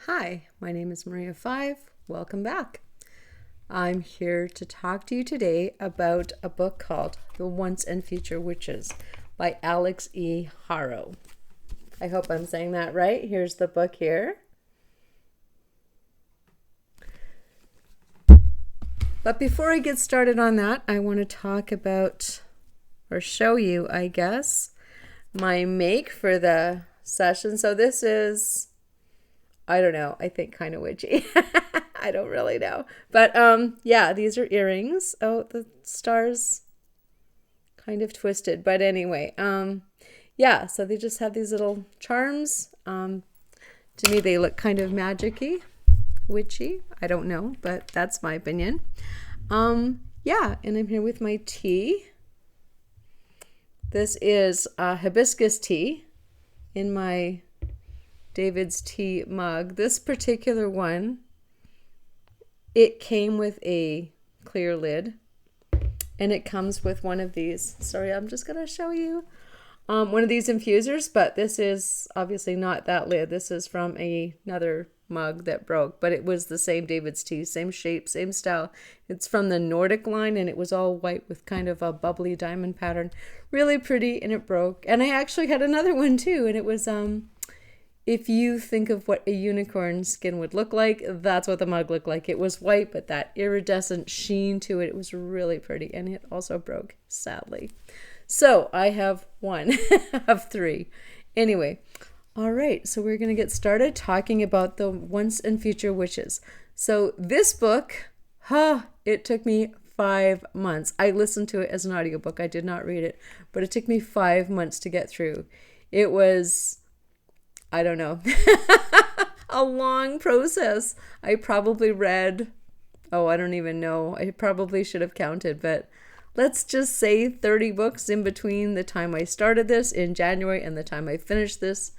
Hi, my name is Maria Five. Welcome back. I'm here to talk to you today about a book called The Once and Future Witches by Alix E. Harrow. I hope I'm saying that right. Here's the book here. But before I get started on that, I want to talk about, or show you, I guess, my make for the session. So this is, I don't know, I think kind of witchy. I don't really know. But yeah, these are earrings. Oh, the star's kind of twisted. But anyway, yeah, so they just have these little charms. To me, they look kind of magic-y, witchy. I don't know, but that's my opinion. Yeah, and I'm here with my tea. This is hibiscus tea in my David's tea mug. This particular one, it came with a clear lid, and it comes with one of these. Sorry, I'm just going to show you one of these infusers, but this is obviously not that lid. This is from another mug that broke, but it was the same David's tea, same shape, same style. It's from the Nordic line, and it was all white with kind of a bubbly diamond pattern. Really pretty, and it broke. And I actually had another one too, and it was if you think of what a unicorn skin would look like, that's what the mug looked like. It was white, but that iridescent sheen to it, it was really pretty, and it also broke, sadly. So I have one of three. Anyway, all right, so we're going to get started talking about the Once and Future Witches. So this book, it took me 5 months. I listened to it as an audiobook. I did not read it, but it took me 5 months to get through. It was, I don't know, a long process. I probably read, I don't even know. I probably should have counted, but let's just say 30 books in between the time I started this in January and the time I finished this.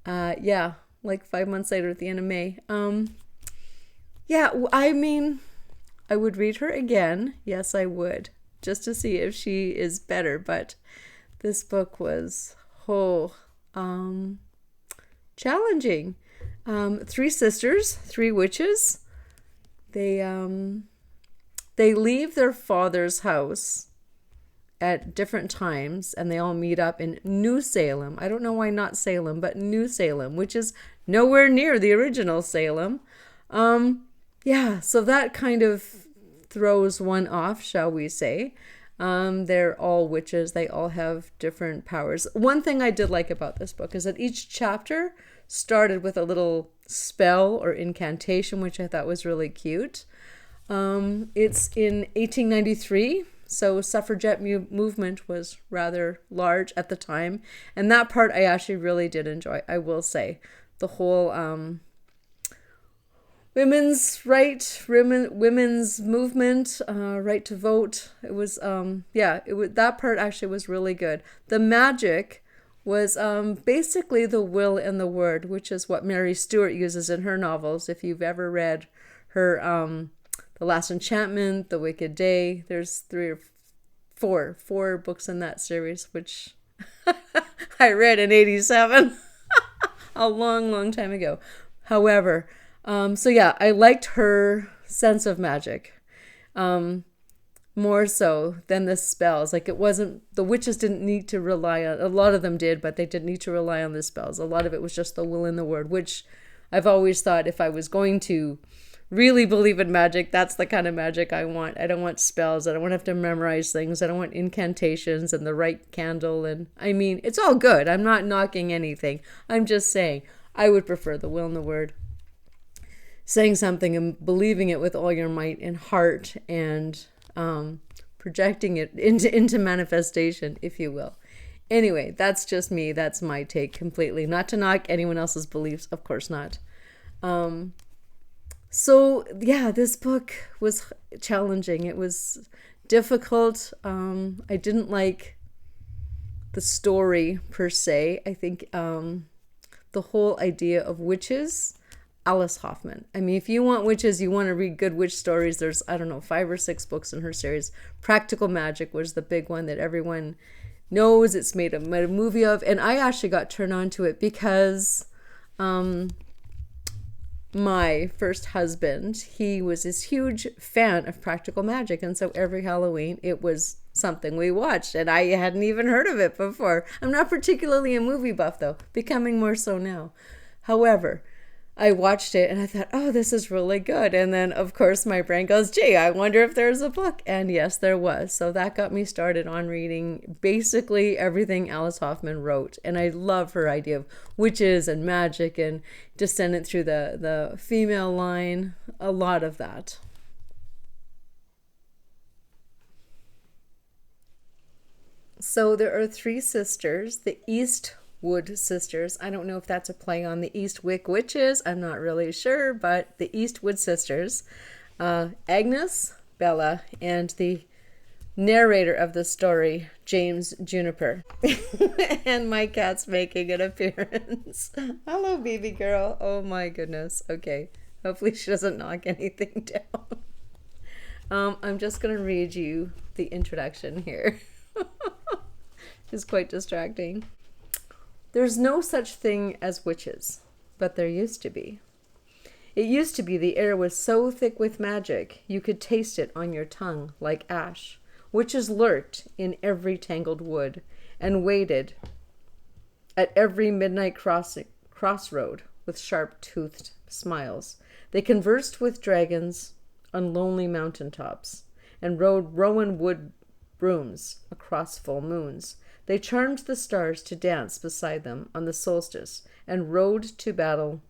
Yeah, like 5 months later at the end of May. Yeah, I mean, I would read her again. Yes, I would, just to see if she is better. But this book was, challenging. 3 sisters, 3 witches. They leave their father's house at different times, and they all meet up in New Salem. I don't know why not Salem, but New Salem, which is nowhere near the original Salem. Yeah, so that kind of throws one off, shall we say. They're all witches. They all have different powers. One thing I did like about this book is that each chapter started with a little spell or incantation, which I thought was really cute. It's in 1893, so suffragette movement was rather large at the time, and that part I actually really did enjoy, I will say. The whole women's right, women's movement, right to vote. It was that part actually was really good. The magic was basically the will and the word, which is what Mary Stuart uses in her novels. If you've ever read her The Last Enchantment, The Wicked Day, there's 3 or 4 books in that series, which I read in 87, a long time ago. However, so yeah, I liked her sense of magic more so than the spells. Like, it wasn't, the witches didn't need to rely on, a lot of them did, but they didn't need to rely on the spells. A lot of it was just the will and the word, which I've always thought if I was going to really believe in magic, that's the kind of magic I want. I don't want spells. I don't want to have to memorize things. I don't want incantations and the right candle. And I mean, it's all good. I'm not knocking anything. I'm just saying I would prefer the will and the word. Saying something and believing it with all your might and heart, and projecting it into manifestation, if you will. Anyway, that's just me. That's my take completely. Not to knock anyone else's beliefs. Of course not. So yeah, this book was challenging. It was difficult. I didn't like the story per se. I think the whole idea of witches, Alice Hoffman. I mean, if you want witches, you want to read good witch stories, there's, I don't know, 5 or 6 books in her series. Practical Magic was the big one that everyone knows. It's made a movie of, and I actually got turned on to it because my first husband, he was this huge fan of practical magic. And so every Halloween, it was something we watched. And I hadn't even heard of it before. I'm not particularly a movie buff, though, becoming more so now. However, I watched it and I thought, oh, this is really good. And then, of course, my brain goes, gee, I wonder if there's a book. And yes, there was. So that got me started on reading basically everything Alice Hoffman wrote. And I love her idea of witches and magic and descendant through the female line, a lot of that. So there are three sisters, the Eastwood sisters. I don't know if that's a play on the Eastwick witches. I'm not really sure, but the Eastwood sisters, Agnes, Bella, and the narrator of the story, James Juniper. And my cat's making an appearance. Hello, baby girl. Oh my goodness. Okay. Hopefully she doesn't knock anything down. I'm just going to read you the introduction here. It's quite distracting. There's no such thing as witches, but there used to be. It used to be the air was so thick with magic, you could taste it on your tongue like ash. Witches lurked in every tangled wood and waited at every midnight crossroad with sharp-toothed smiles. They conversed with dragons on lonely mountain tops and rode rowan wood brooms across full moons. They charmed the stars to dance beside them on the solstice and rode to battle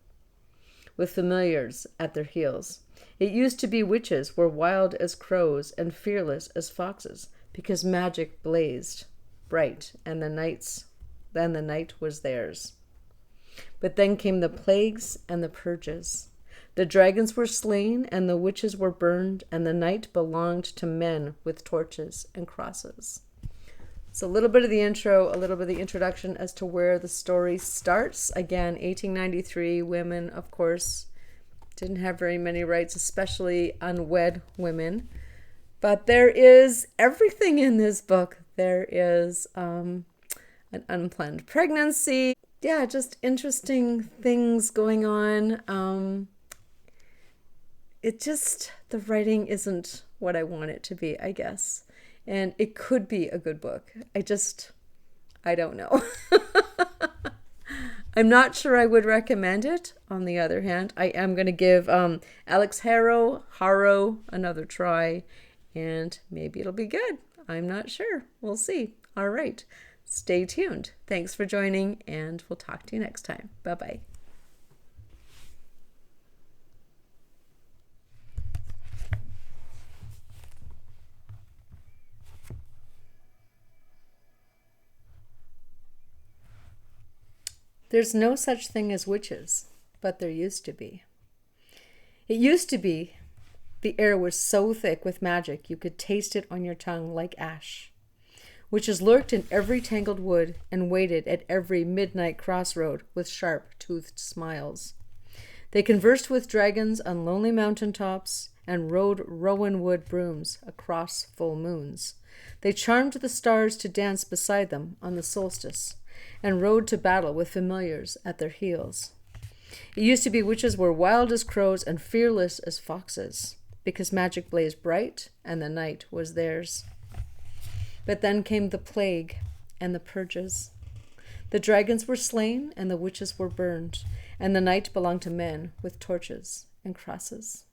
with familiars at their heels. It used to be witches were wild as crows and fearless as foxes because magic blazed bright and the night was theirs. But then came the plagues and the purges. The dragons were slain and the witches were burned, and the night belonged to men with torches and crosses. So a little bit of the intro, a little bit of the introduction as to where the story starts. Again, 1893, women, of course, didn't have very many rights, especially unwed women. But there is everything in this book. There is an unplanned pregnancy. Yeah, just interesting things going on. The writing isn't what I want it to be, I guess. And it could be a good book. I don't know. I'm not sure I would recommend it. On the other hand, I am going to give Alex Harrow another try, and maybe it'll be good. I'm not sure. We'll see. All right. Stay tuned. Thanks for joining, and we'll talk to you next time. Bye-bye. There's no such thing as witches, but there used to be. It used to be the air was so thick with magic you could taste it on your tongue like ash. Witches lurked in every tangled wood and waited at every midnight crossroad with sharp-toothed smiles. They conversed with dragons on lonely mountain tops and rode rowan wood brooms across full moons. They charmed the stars to dance beside them on the solstice and rode to battle with familiars at their heels. It used to be witches were wild as crows and fearless as foxes, because magic blazed bright and the night was theirs. But then came the plague and the purges. The dragons were slain and the witches were burned, and the night belonged to men with torches and crosses.